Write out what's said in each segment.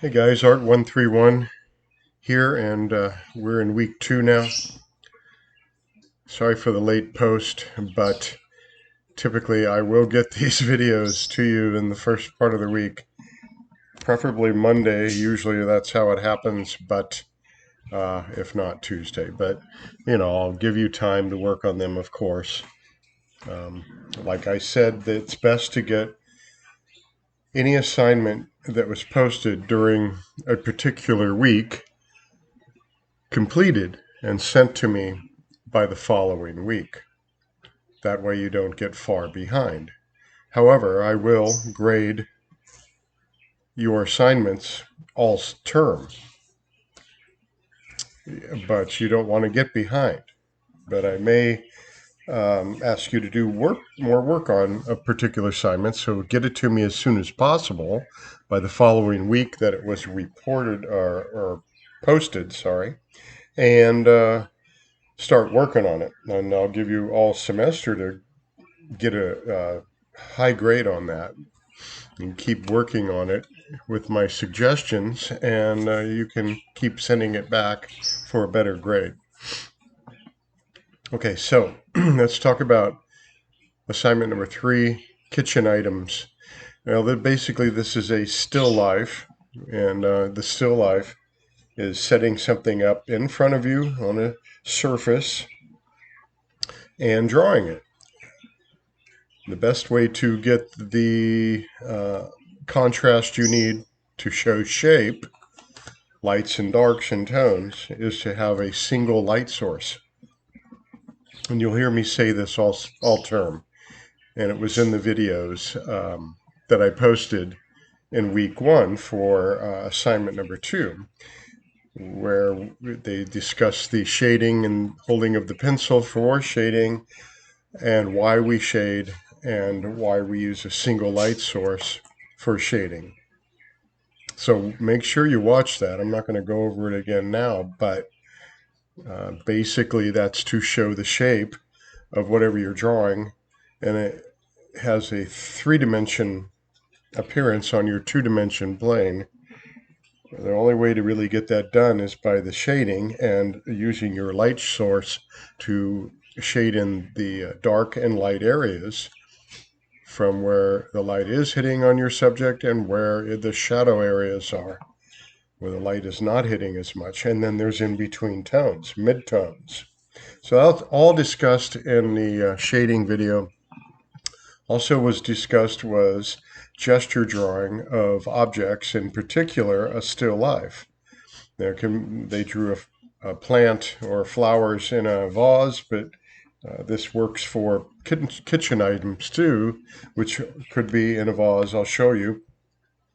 Hey guys, Art131 here, and we're in week 2 now. Sorry for the late post, but typically I will get these videos to you in the first part of the week, preferably Monday. Usually that's how it happens, but if not Tuesday. But, I'll give you time to work on them, of course. Like I said, it's best to get any assignment that was posted during a particular week completed and sent to me by the following week. That way you don't get far behind. However, I will grade your assignments all term, but you don't want to get behind. But I may ask you to do more work on a particular assignment, so get it to me as soon as possible by the following week that it was reported or posted, sorry, and start working on it. And I'll give you all semester to get a high grade on that and keep working on it with my suggestions, and you can keep sending it back for a better grade. Okay, so let's talk about assignment number 3, kitchen items. Well, basically this is a still life, and the still life is setting something up in front of you on a surface and drawing it. The best way to get the contrast you need to show shape, lights and darks and tones, is to have a single light source. And you'll hear me say this all term, and it was in the videos that I posted in week 1 for assignment number 2, where they discuss the shading and holding of the pencil for shading, and why we shade, and why we use a single light source for shading. So make sure you watch that. I'm not going to go over it again now, but basically that's to show the shape of whatever you're drawing, and it has a 3-dimension appearance on your 2-dimension plane. The only way to really get that done is by the shading and using your light source to shade in the dark and light areas from where the light is hitting on your subject and where the shadow areas are, where the light is not hitting as much. And then there's in between tones, midtones. So that's all discussed in the shading video. Also was discussed was gesture drawing of objects, in particular a still life. They drew a plant or flowers in a vase, but this works for kitchen items too, which could be in a vase. I'll show you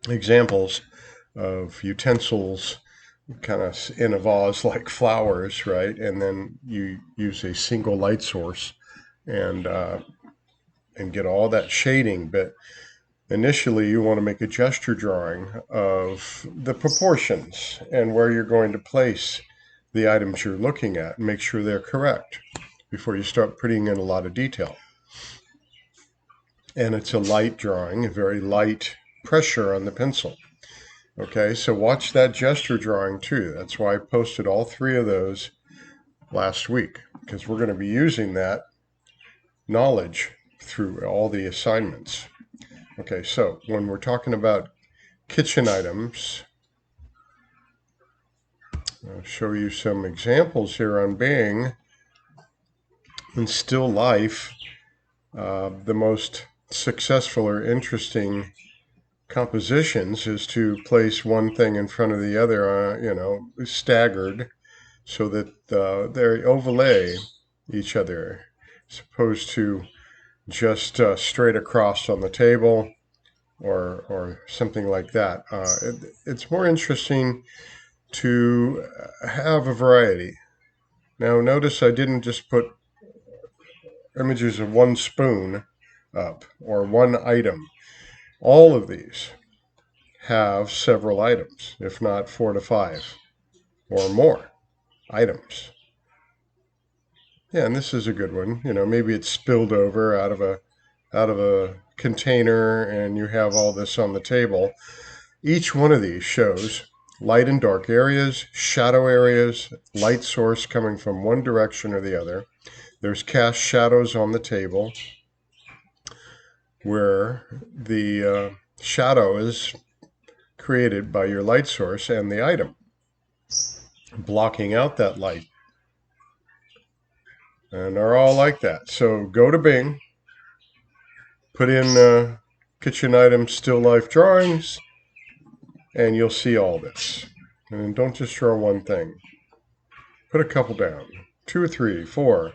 examples of utensils kind of in a vase like flowers, right? And then you use a single light source and get all that shading. But initially you want to make a gesture drawing of the proportions and where you're going to place the items you're looking at and make sure they're correct before you start putting in a lot of detail. And it's a light drawing, a very light pressure on the pencil. Okay, so watch that gesture drawing too. That's why I posted all 3 of those last week, because we're going to be using that knowledge through all the assignments. Okay, so when we're talking about kitchen items, I'll show you some examples here on Bing. In still life, the most successful or interesting compositions is to place one thing in front of the other, staggered, so that they overlay each other, as opposed to just straight across on the table or something like that. It's more interesting to have a variety. Now notice I didn't just put images of one spoon up or one item. All of these have several items, if not 4 to 5 or more items. Yeah, and this is a good one. Maybe it's spilled over out of a container and you have all this on the table. Each one of these shows light and dark areas, shadow areas, light source coming from one direction or the other. There's cast shadows on the table where the shadow is created by your light source and the item, blocking out that light. And they're all like that. So go to Bing, put in kitchen items, still life drawings, and you'll see all this. And don't just draw one thing. Put a couple down, 2 or 3, 4.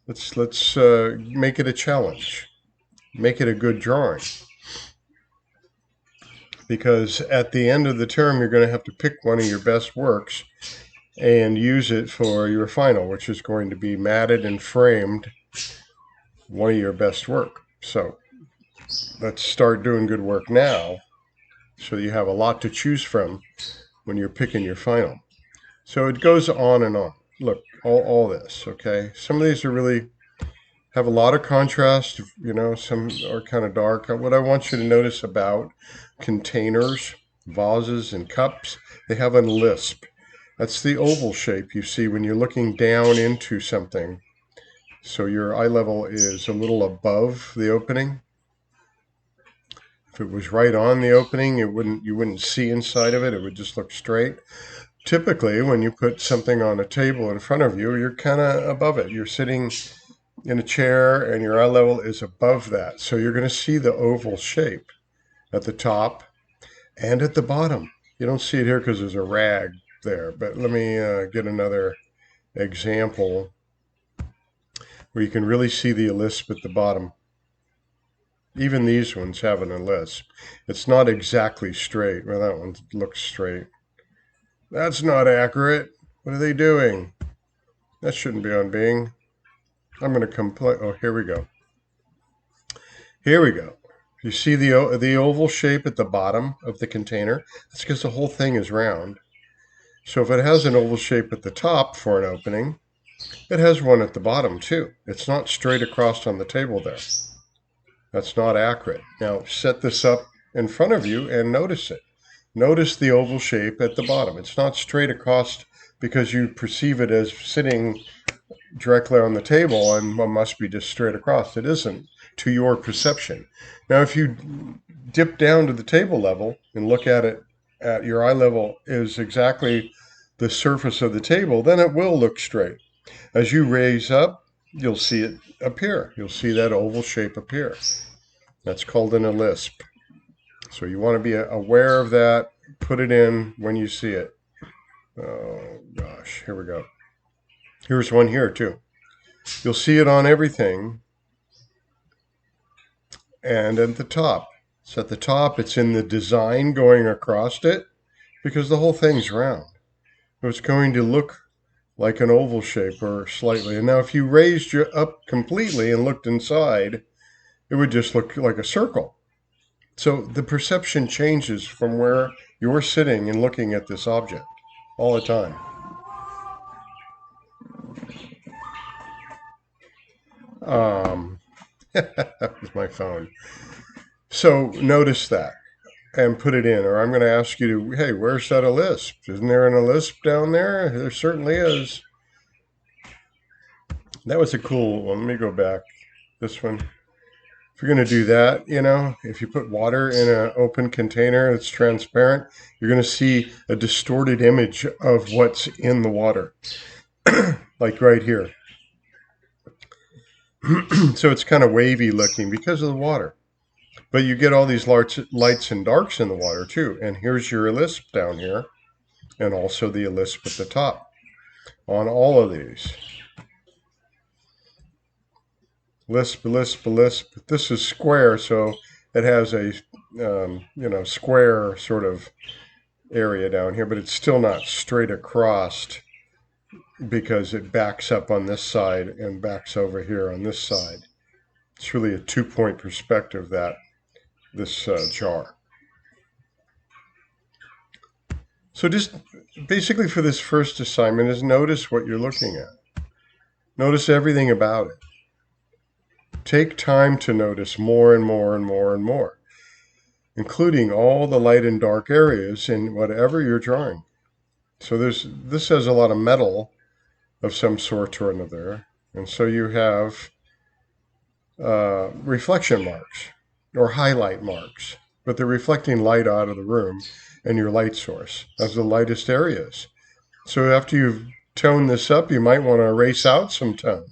Let's make it a challenge. Make it a good drawing. Because at the end of the term, you're going to have to pick one of your best works and use it for your final, which is going to be matted and framed, one of your best work. So let's start doing good work now so you have a lot to choose from when you're picking your final. So it goes on and on. Look, all this, okay? Some of these are really have a lot of contrast, you know, some are kind of dark. What I want you to notice about containers, vases, and cups, they have a lisp. That's the oval shape you see when you're looking down into something. So your eye level is a little above the opening. If it was right on the opening, you wouldn't see inside of it. It would just look straight. Typically, when you put something on a table in front of you, you're kind of above it. You're sitting in a chair and your eye level is above that. So you're going to see the oval shape at the top and at the bottom. You don't see it here because there's a rag there, but let me get another example where you can really see the lisp at the bottom. Even these ones have an lisp. It's not exactly straight. Well, that one looks straight. That's not accurate. What are they doing? That shouldn't be on Bing. I'm going to complain. Oh, here we go. Here we go. You see the oval shape at the bottom of the container? That's because the whole thing is round. So if it has an oval shape at the top for an opening, it has one at the bottom too. It's not straight across on the table there. That's not accurate. Now set this up in front of you and notice it. Notice the oval shape at the bottom. It's not straight across because you perceive it as sitting directly on the table and must be just straight across. It isn't to your perception. Now if you dip down to the table level and look at it at your eye level is exactly the surface of the table, then it will look straight. As you raise up, you'll see it appear. You'll see that oval shape appear. That's called an lisp. So you want to be aware of that. Put it in when you see it. Oh gosh, here we go. Here's one here too. You'll see it on everything. And at the top. So at the top, it's in the design going across it because the whole thing's round. So it's going to look like an oval shape or slightly. And now if you raised you up completely and looked inside, it would just look like a circle. So the perception changes from where you're sitting and looking at this object all the time. That was my phone. So notice that and put it in, or I'm going to ask you to, hey, where's that a lisp? Isn't there a lisp down there? There certainly is. That was a cool one. Let me go back. This one. If you're going to do that, you know, if you put water in an open container that's transparent, you're going to see a distorted image of what's in the water, like right here. So it's kind of wavy looking because of the water. But you get all these lights and darks in the water too. And here's your lisp down here, and also the lisp at the top on all of these. Lisp, lisp, lisp. This is square, so it has a square sort of area down here, but it's still not straight across because it backs up on this side and backs over here on this side. It's really a 2-point perspective, this jar. So just basically for this first assignment is notice what you're looking at. Notice everything about it. Take time to notice more and more and more and more. including all the light and dark areas in whatever you're drawing. So this has a lot of metal of some sort or another, and so you have reflection marks or highlight marks, but they're reflecting light out of the room and your light source as the lightest areas. So after you've toned this up, you might want to erase out some tone.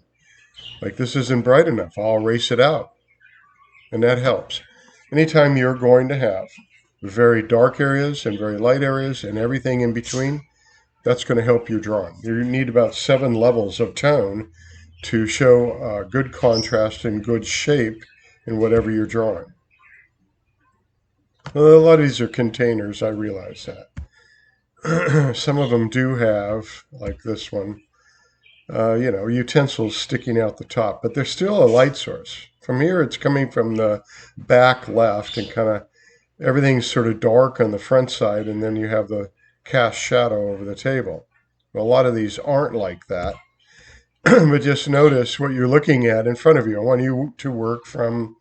Like this isn't bright enough, I'll erase it out. And that helps. Anytime you're going to have very dark areas and very light areas and everything in between, that's going to help your drawing. You need about 7 levels of tone to show good contrast and good shape in whatever you're drawing. Well, a lot of these are containers, I realize that. Some of them do have, like this one, utensils sticking out the top, but they're still a light source. From here, it's coming from the back left, and kind of everything's sort of dark on the front side, and then you have the cast shadow over the table. Well, a lot of these aren't like that, but just notice what you're looking at in front of you. I want you to work from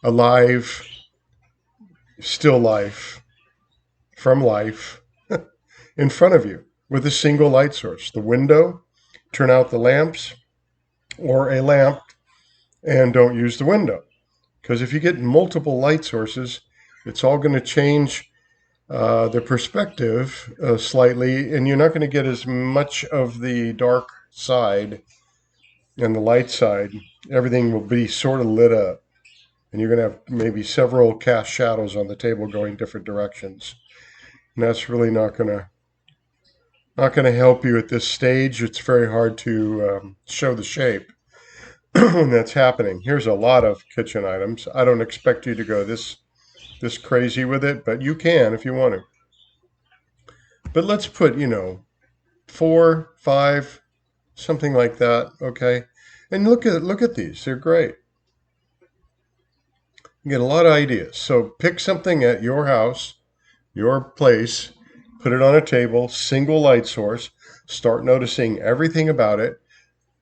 a live, still life, from life, in front of you with a single light source. The window, turn out the lamps, or a lamp, and don't use the window. Because if you get multiple light sources, it's all going to change the perspective slightly, and you're not going to get as much of the dark side and the light side. Everything will be sort of lit up, and you're going to have maybe several cast shadows on the table going different directions. And that's really not going to help you at this stage. It's very hard to show the shape when that's happening. Here's a lot of kitchen items. I don't expect you to go this crazy with it, but you can if you want to. But let's put, 4, 5, something like that, okay? And look at these. They're great. You get a lot of ideas. So pick something at your house, your place, put it on a table, single light source, start noticing everything about it,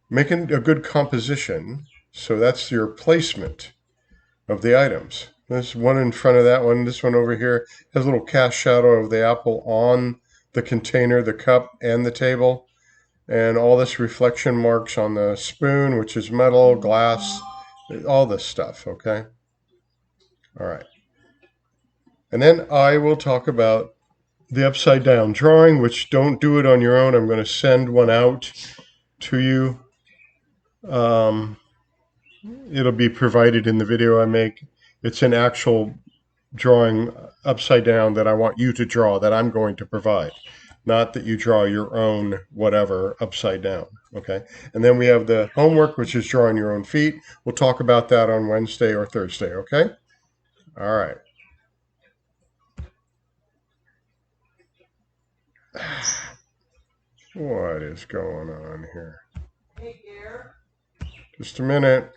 making a good composition. So that's your placement of the items. This one in front of that one, this one over here has a little cast shadow of the apple on the container, the cup, and the table. And all this reflection marks on the spoon, which is metal, glass, all this stuff, okay? All right. And then I will talk about the upside down drawing, which don't do it on your own. I'm going to send one out to you. It'll be provided in the video I make. It's an actual drawing upside down that I want you to draw, that I'm going to provide. Not that you draw your own whatever upside down, okay? And then we have the homework, which is drawing your own feet. We'll talk about that on Wednesday or Thursday, okay? All right. What is going on here? Just a minute.